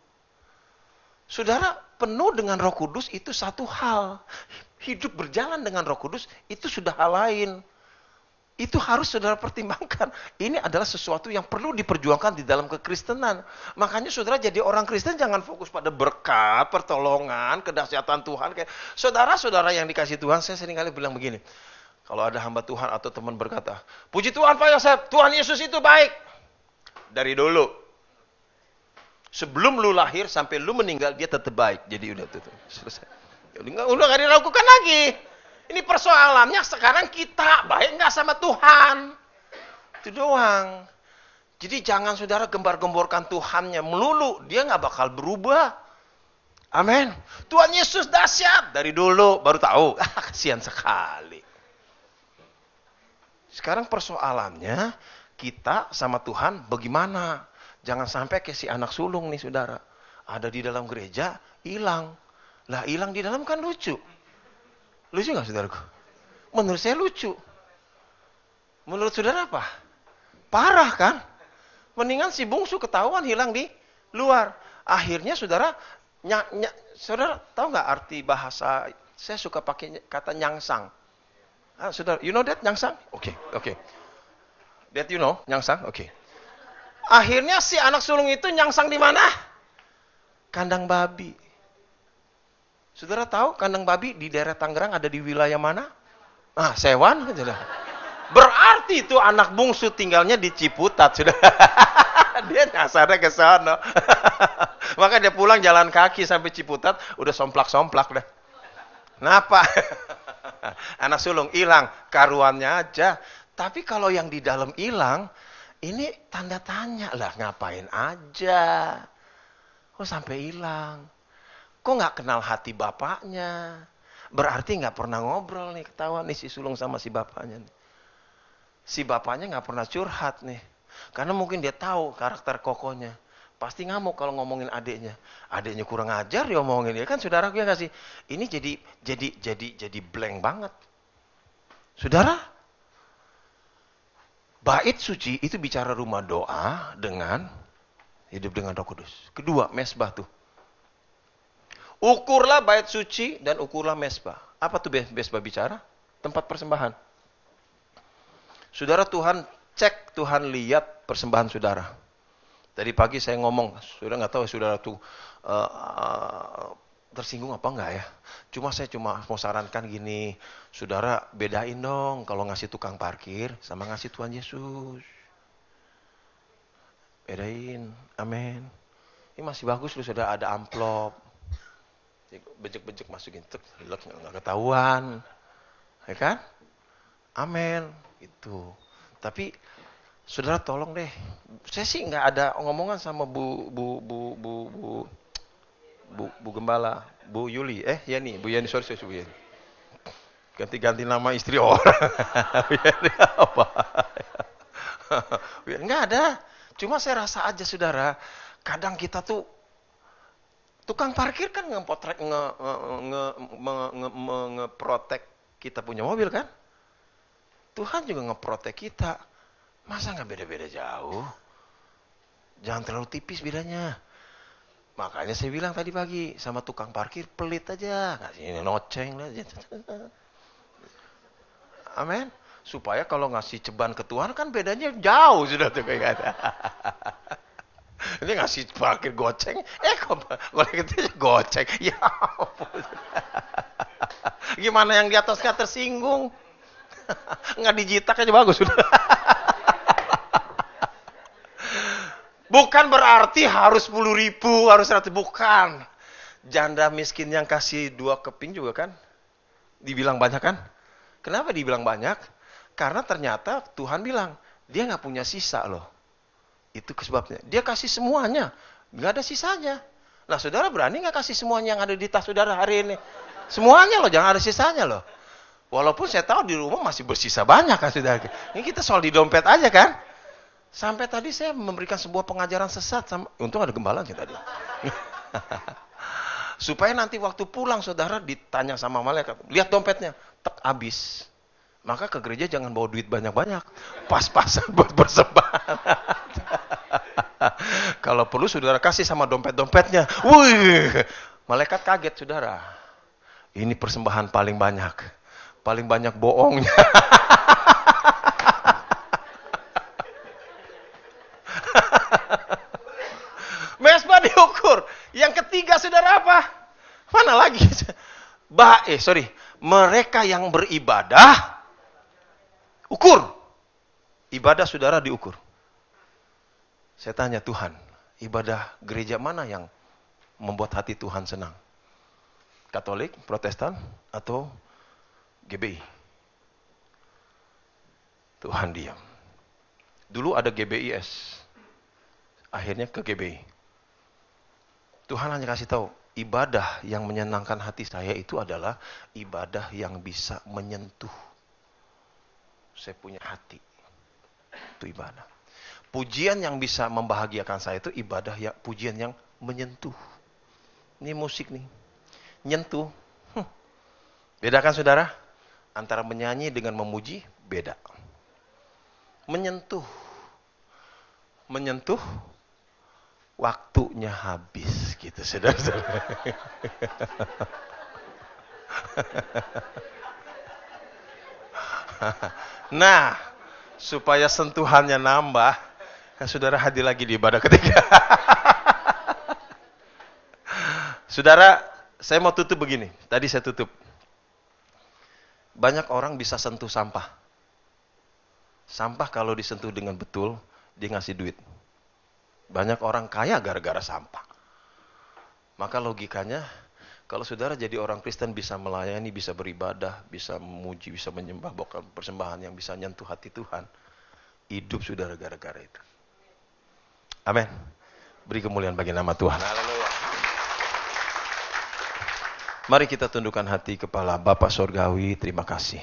Saudara, penuh dengan Roh Kudus itu satu hal. Hidup berjalan dengan Roh Kudus itu sudah hal lain. Itu harus saudara pertimbangkan. Ini adalah sesuatu yang perlu diperjuangkan di dalam kekristenan. Makanya saudara jadi orang Kristen jangan fokus pada berkat, pertolongan, kedahsyatan Tuhan. Saudara-saudara yang dikasih Tuhan, saya seringkali bilang begini. Kalau ada hamba Tuhan atau teman berkata, puji Tuhan Pak Yosef, Tuhan Yesus itu baik. Dari dulu. Sebelum lu lahir sampai lu meninggal, dia tetap baik. Jadi udah tuh. Selesai. Udah gak diragukan lagi. Ini persoalannya sekarang kita baik nggak sama Tuhan. Itu doang. Jadi jangan saudara gembar-gemborkan Tuhannya melulu. Dia nggak bakal berubah. Amin. Tuhan Yesus dahsyat. Dari dulu baru tahu. Kasihan sekali. Sekarang persoalannya kita sama Tuhan bagaimana? Jangan sampai kayak si anak sulung nih, saudara. Ada di dalam gereja, hilang. Lah hilang di dalam kan lucu. Lucu nggak, saudaraku? Menurut saya lucu. Menurut saudara apa? Parah kan? Mendingan si bungsu ketahuan hilang di luar. Akhirnya saudara, saudara tahu nggak arti bahasa? Saya suka pakai kata nyangsang. Saudara, you know that nyangsang? Oke. That you know nyangsang? Oke. Akhirnya si anak sulung itu nyangsang di mana? Kandang babi. Saudara tahu kandang babi di daerah Tangerang ada di wilayah mana? Sewan. Berarti itu anak bungsu tinggalnya di Ciputat, sudah. Dia nyasarnya ke sana. Maka dia pulang jalan kaki sampai Ciputat, udah somplak-somplak dah. Kenapa? Anak sulung hilang, karuannya aja. Tapi kalau yang di dalam hilang, ini tanda tanya lah, ngapain aja? Kok sampai hilang? Kok nggak kenal hati bapaknya? Berarti nggak pernah ngobrol nih, ketawa nih si sulung sama si bapaknya nih. Si bapaknya nggak pernah curhat nih. Karena mungkin dia tahu karakter kokonya. Pasti ngamuk kalau ngomongin adiknya. Adiknya kurang ajar dia ngomongin dia kan saudara gue nggak sih. Ini jadi blank banget. Saudara, bait suci itu bicara rumah doa dengan hidup dengan Roh Kudus. Kedua, mesbah tuh. Ukurlah bait suci dan ukurlah mesbah. Apa tuh mesbah bicara? Tempat persembahan. Saudara, Tuhan cek, Tuhan lihat persembahan saudara. Tadi pagi saya ngomong, saudara nggak tahu saudara tuh tersinggung apa enggak ya. Saya cuma mau sarankan gini, saudara bedain dong kalau ngasih tukang parkir sama ngasih Tuhan Yesus. Bedain, amin. Ini masih bagus loh saudara, ada amplop. Bejek-bejek masukin, nggak ketahuan. Ya kan? Amin. Itu. Tapi saudara tolong deh. Saya sih nggak ada ngomongan sama Bu Gembala, Bu Yuli. Ya nih, Bu Yani, sorry Bu Yani. Ganti-ganti nama istri orang. Bu Yani apa? Nggak ada. Cuma saya rasa aja saudara, kadang kita tuh tukang parkir kan ngeprotek kita punya mobil kan? Tuhan juga ngeprotek kita. Masa nggak beda-beda jauh? Jangan terlalu tipis bedanya. Makanya saya bilang tadi pagi sama tukang parkir pelit aja, kasih noceng aja. Amin. Supaya kalau ngasih ceban ke Tuhan kan bedanya jauh sudah tuh kayak kata. Ini ngasih parkir goceng, kalau gitu goceng. Ya ampun. Gimana yang di atas nggak tersinggung? Nggak dijitak aja bagus sudah. Bukan berarti harus 10.000, harus 100, bukan. Janda miskin yang kasih 2 keping juga kan dibilang banyak kan? Kenapa dibilang banyak? Karena ternyata Tuhan bilang dia nggak punya sisa loh. Itu sebabnya. Dia kasih semuanya, nggak ada sisanya. Nah, saudara berani nggak kasih semuanya yang ada di tas saudara hari ini? Semuanya loh, jangan ada sisanya loh. Walaupun saya tahu di rumah masih bersisa banyak kan saudara. Ini kita soal di dompet aja kan? Sampai tadi saya memberikan sebuah pengajaran sesat sama, untung ada gembalanya tadi. Supaya nanti waktu pulang saudara ditanya sama malaikat, lihat dompetnya, tek habis. Maka ke gereja jangan bawa duit banyak-banyak, pas-pasan buat persembahan. Kalau perlu saudara kasih sama dompet-dompetnya. Wih, malaikat kaget saudara. Ini persembahan paling banyak bohongnya. Mesbah diukur. Yang ketiga saudara apa? Mana lagi? Mereka yang beribadah ukur. Ibadah saudara diukur. Saya tanya Tuhan, ibadah gereja mana yang membuat hati Tuhan senang? Katolik, Protestan, atau GBI? Tuhan diam. Dulu ada GBIS. Akhirnya ke GBI. Tuhan hanya kasih tahu, ibadah yang menyenangkan hati saya itu adalah ibadah yang bisa menyentuh. Saya punya hati. Itu ibadah. Pujian yang bisa membahagiakan saya itu ibadah yang pujian yang menyentuh. Ini musik nih. Nyentuh. Bedakan saudara? Antara menyanyi dengan memuji, beda. Menyentuh. Menyentuh, waktunya habis gitu saudara-saudara. Nah, supaya sentuhannya nambah, kan saudara hadir lagi di ibadah ketiga. Saudara, saya mau tutup begini. Tadi saya tutup. Banyak orang bisa sentuh sampah. Sampah kalau disentuh dengan betul, dia ngasih duit. Banyak orang kaya gara-gara sampah. Maka logikanya, kalau saudara jadi orang Kristen bisa melayani, bisa beribadah, bisa memuji, bisa menyembah, bahkan persembahan yang bisa nyentuh hati Tuhan. Hidup saudara gara-gara itu. Amin. Beri kemuliaan bagi nama Tuhan. Haleluya. Mari kita tundukkan hati kepala Bapa Sorgawi, terima kasih.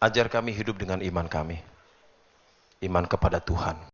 Ajar kami hidup dengan iman kami. Iman kepada Tuhan.